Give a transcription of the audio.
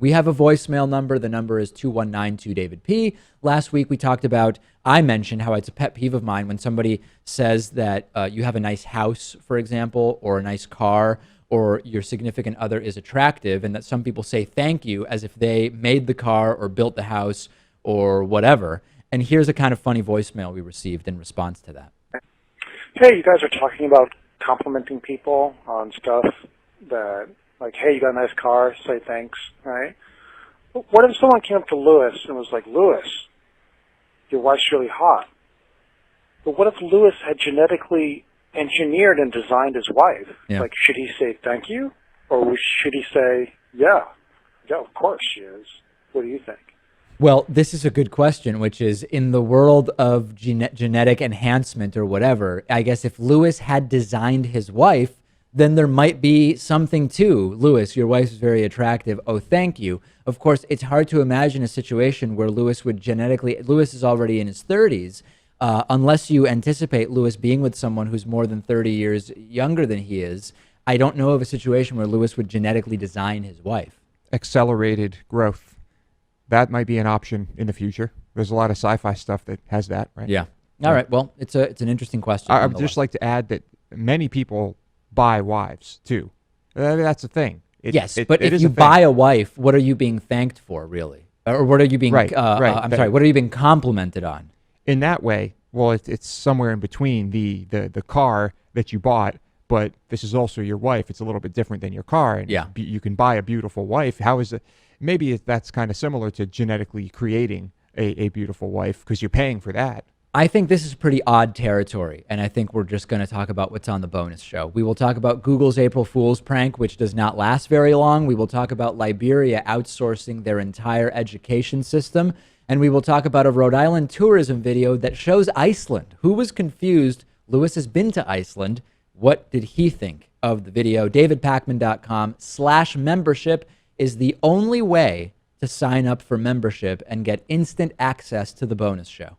We have a voicemail number. The number is 219-2-DAVID-P. Last week we talked about, I mentioned how it's a pet peeve of mine when somebody says that you have a nice house, for example, or a nice car, or your significant other is attractive, and that some people say thank you as if they made the car or built the house or whatever. And here's a kind of funny voicemail we received in response to that. Hey, you guys are talking about complimenting people on stuff that, like, hey, you got a nice car, say thanks, right? What if someone came up to Lewis and was like, Lewis, your wife's really hot. But what if Lewis had genetically engineered and designed his wife? Yeah. Like, should he say thank you? Or should he say, yeah, of course she is. What do you think? Well, this is a good question, which is in the world of genetic enhancement or whatever, I guess if Lewis had designed his wife, then there might be something to Lewis, your wife is very attractive. Oh, thank you. Of course, it's hard to imagine a situation where Lewis is already in his 30s, unless you anticipate Lewis being with someone who's more than 30 years younger than he is. I don't know of a situation where Lewis would genetically design his wife. Accelerated growth. That might be an option in the future. There's a lot of sci-fi stuff that has that, right? Yeah. All right. Well, it's an interesting question. I'd just like to add that many people buy wives too. That's the thing. But if you buy a wife, what are you being thanked for, really? Or what are you being? What are you being complimented on? In that way, well, it's somewhere in between the car that you bought, but this is also your wife. It's a little bit different than your car. And yeah. You can buy a beautiful wife. How is it? Maybe that's kind of similar to genetically creating a beautiful wife because you're paying for that. I think this is pretty odd territory, and I think we're just going to talk about what's on the bonus show. We will talk about Google's April Fool's prank, which does not last very long. We will talk about Liberia outsourcing their entire education system, and we will talk about a Rhode Island tourism video that shows Iceland. Who was confused? Lewis has been to Iceland. What did he think of the video? DavidPakman.com/membership is the only way to sign up for membership and get instant access to the bonus show.